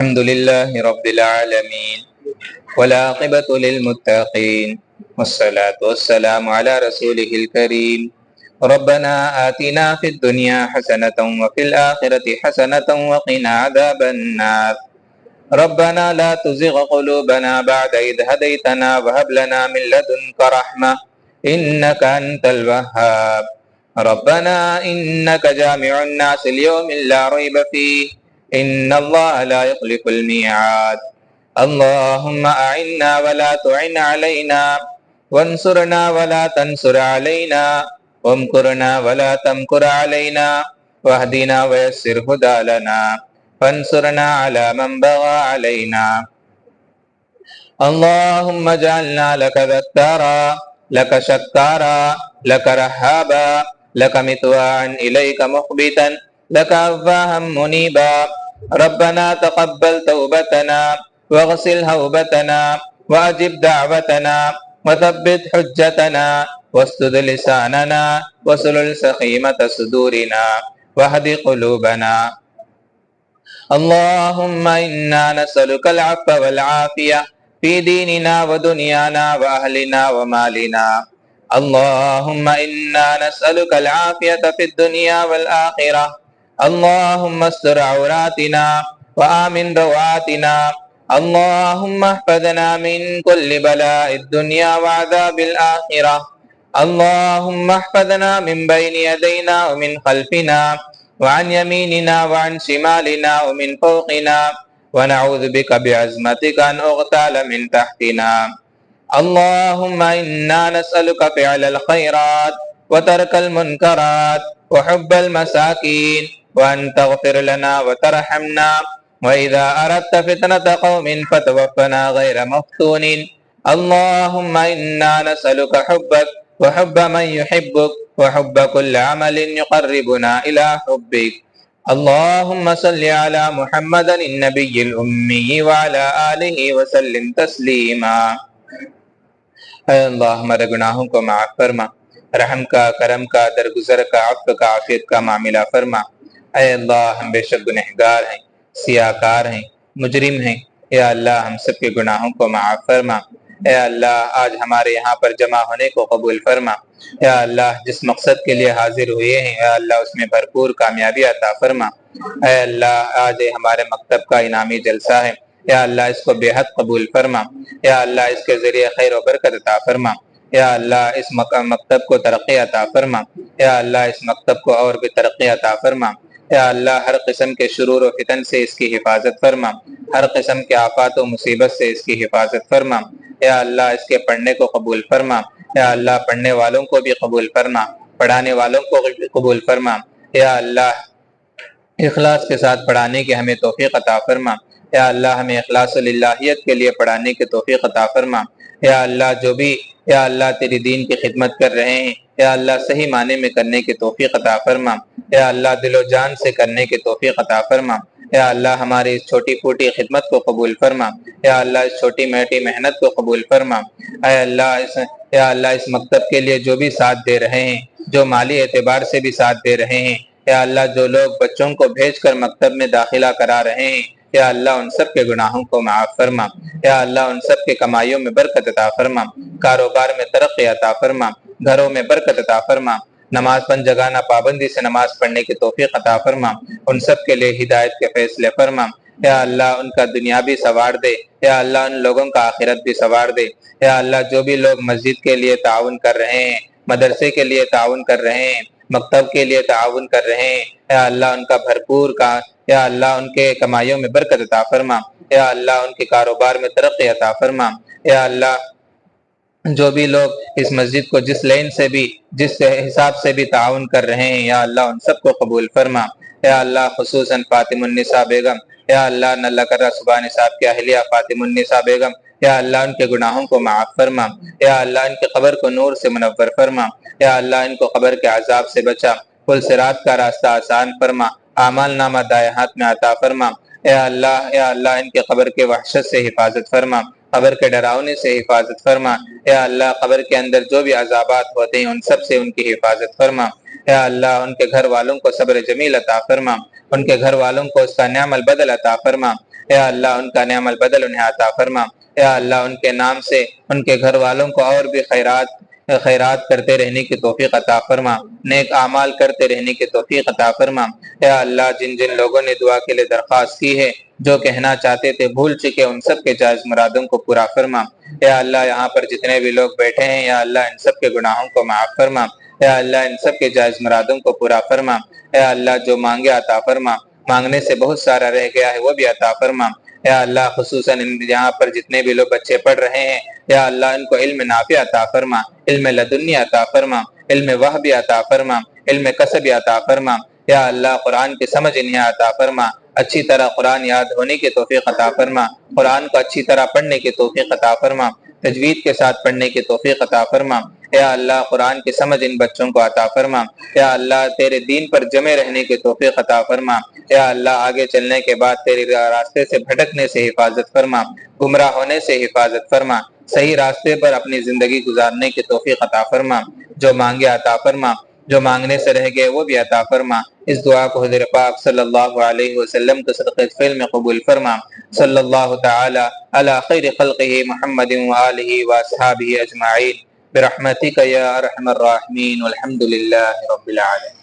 الحمد لله رب العالمين والعاقبة للمتقين والصلاة والسلام على رسوله الكريم ربنا آتنا في الدنيا حسنة وفي الآخرة حسنة وقنا عذاب النار ربنا لا تزغ قلوبنا بعد إذ هديتنا وهب لنا من لدنك رحمة إنك أنت الوهاب ربنا إنك جامع الناس اليوم لا ريب فيه إن الله لا يخلف الميعاد اللهم أعنا ولا تعن علينا وانصرنا ولا تنصر علينا وامكرنا ولا تمكر علينا واهدنا ويسر هدى لنا فانصرنا على من بغى علينا اللهم اجعلنا لك ذكارا لك شكارا لك رهابا لك متواعا إليك مخبتا لك أفاها منيبا ربنا تقبل توبتنا واغسل هوبتنا وأجب دعوتنا وثبت حجتنا واسدد لساننا وسلل سخيمة صدورنا واهد قلوبنا اللهم إنا نسألك العفو والعافية في ديننا ودنيانا وأهلنا ومالنا اللهم إنا نسألك العافية في الدنيا والآخرة اللهم استر عوراتنا وآمن روعاتنا اللهم احفظنا من كل بلاء الدنيا وعذاب الآخرة اللهم احفظنا من بين يدينا ومن خلفنا وعن يميننا وعن شمالنا ومن فوقنا ونعوذ بك بعظمتك أن أغتال من تحتنا اللهم إنا نسألك فعل الخيرات وترك المنكرات وحب المساكين وأن تغفر لنا وترحمنا وإذا أردت فتنة قوم فتوفنا غير مفتون اللهم إنا نسألك حبك وحب من يحبك وحب كل عمل يقربنا إلى حبك اللهم صل على محمد النبي الأمي وعلى آله وسلم تسلیما اے اللہ ہمارے گناہوں کو معاف فرما رحم کا کرم کا درگزر کا عفو کا عافیت کا معاملہ فرما اے اللہ ہم بے شک گنہگار ہیں سیاہکار ہیں مجرم ہیں یا اللہ ہم سب کے گناہوں کو معاف فرما اے اللہ آج ہمارے یہاں پر جمع ہونے کو قبول فرما یا اللہ جس مقصد کے لیے حاضر ہوئے ہیں یا اللہ اس میں بھرپور کامیابی عطا فرما اے اللہ آج ہمارے مکتب کا انعامی جلسہ ہے یا اللہ اس کو بے حد قبول فرما یا اللہ اس کے ذریعے خیر و برکت عطا فرما یا اللہ اس مکتب کو ترقی عطا فرما یا اللہ اس مکتب کو اور بھی ترقی عطا فرما یا اللہ ہر قسم کے شرور و فتن سے اس کی حفاظت فرما ہر قسم کے آفات و مصیبت سے اس کی حفاظت فرما یا اللہ اس کے پڑھنے کو قبول فرما یا اللہ پڑھنے والوں کو بھی قبول فرما پڑھانے والوں کو بھی قبول فرما یا اللہ اخلاص کے ساتھ پڑھانے کی ہمیں توفیق عطا فرما یا اللہ ہمیں اخلاص للہیت کے لیے پڑھانے کی توفیق عطا فرما یا اللہ جو بھی یا اللہ تیری دین کی خدمت کر رہے ہیں یا اللہ صحیح معنی میں کرنے کی توفیق عطا فرما یا اللہ دل و جان سے کرنے کی توفیق عطا فرما یا اللہ ہماری اس چھوٹی پھوٹی خدمت کو قبول فرما یا اللہ اس چھوٹی میٹی محنت کو قبول فرما اے اللہ اس مکتب کے لیے جو بھی ساتھ دے رہے ہیں جو مالی اعتبار سے بھی ساتھ دے رہے ہیں یا اللہ جو لوگ بچوں کو بھیج کر مکتب میں داخلہ کرا رہے ہیں یا اللہ ان سب کے گناہوں کو معاف فرما یا اللہ ان سب کے کمائیوں میں برکت عطا فرما کاروبار میں ترقی عطا فرما گھروں میں برکت عطا فرما نماز پنج جگانہ پابندی سے نماز پڑھنے کی توفیق عطا فرما ان سب کے لیے ہدایت کے فیصلے فرما یا اللہ ان کا دنیا بھی سنوار دے یا اللہ ان لوگوں کا آخرت بھی سنوار دے یا اللہ جو بھی لوگ مسجد کے لیے تعاون کر رہے ہیں مدرسے کے لیے تعاون کر رہے ہیں مکتب کے لیے تعاون کر رہے ہیں یا اللہ ان کا بھرپور کا یا اللہ ان کے کمائیوں میں برکت عطا فرما یا اللہ ان کے کاروبار میں ترقی عطا فرما یا اللہ جو بھی لوگ اس مسجد کو جس لین سے بھی جس حساب سے بھی تعاون کر رہے ہیں یا اللہ ان سب کو قبول فرما یا اللہ خصوصاً فاطم النساء بیگم یا اللہ نلہ کرہ سبحان صاحب کی اہلیہ فاطم النساء بیگم یا اللہ ان کے گناہوں کو معاف فرما یا اللہ ان کے قبر کو نور سے منور فرما یا اللہ ان کو قبر کے عذاب سے بچا پل صراط کا راستہ آسان فرما اعمال نامہ دائیں ہاتھ میں عطا فرما یا اللہ ان کے قبر کے وحشت سے حفاظت فرما قبر کے ڈراونے سے حفاظت فرما یا اللہ قبر کے اندر جو بھی عذابات ہوتے ہیں ان سب سے ان کی حفاظت فرما یا اللہ ان کے گھر والوں کو صبر جمیل عطا فرما ان کے گھر والوں کو اس کا نعم البدل عطا فرما یا اللہ ان کا نعم البدل انہیں عطا فرما، یا اللہ ان کے نام سے ان کے گھر والوں کو اور بھی خیرات کرتے رہنے کی توفیق عطا فرما، نیک اعمال کرتے رہنے کی توفیق عطا فرما۔ یا اللہ جن جن لوگوں نے دعا کے لیے درخواست کی ہے، جو کہنا چاہتے تھے بھول چکے، ان سب کے جائز مرادوں کو پورا فرما۔ یا اللہ یہاں پر جتنے بھی لوگ بیٹھے ہیں، یا اللہ ان سب کے گناہوں کو معاف فرما، یا اللہ ان سب کے جائز مرادوں کو پورا فرما۔ یا اللہ جو مانگے عطا فرما، مانگنے سے بہت سارا رہ گیا ہے وہ بھی عطا فرما۔ یا اللہ خصوصاً یہاں پر جتنے بھی لوگ بچے پڑھ رہے ہیں، یا اللہ ان کو علم نافع عطا فرما، علم لدنی عطا فرما، علم وحی عطا فرما، علم کسب عطا فرما۔ یا اللہ قرآن کی سمجھ انہیں عطا فرما، اچھی طرح قرآن یاد ہونے کی توفیق عطا فرما، قرآن کو اچھی طرح پڑھنے کی توفیق عطا فرما، تجوید کے ساتھ پڑھنے کی توفیق عطا فرما۔ یا اللہ قرآن کی سمجھ ان بچوں کو عطا فرما۔ یا اللہ تیرے دین پر جمے رہنے کی توفیق عطا فرما۔ یا اللہ آگے چلنے کے بعد تیرے راستے سے بھٹکنے سے حفاظت فرما، گمراہ ہونے سے حفاظت فرما، صحیح راستے پر اپنی زندگی گزارنے کی توفیق عطا فرما۔ جو مانگے عطا فرما، جو مانگنے سے رہ گئے وہ بھی عطا فرما۔ اس دعا کو حضور پاک صلی اللہ علیہ وسلم کے صدقے فعل میں قبول فرما۔ صلی اللہ تعالی علی خیر خلقہ محمد وآلہ واصحابہ اجمعین برحمتک یا ارحم الراحمین والحمد للہ رب العالمین۔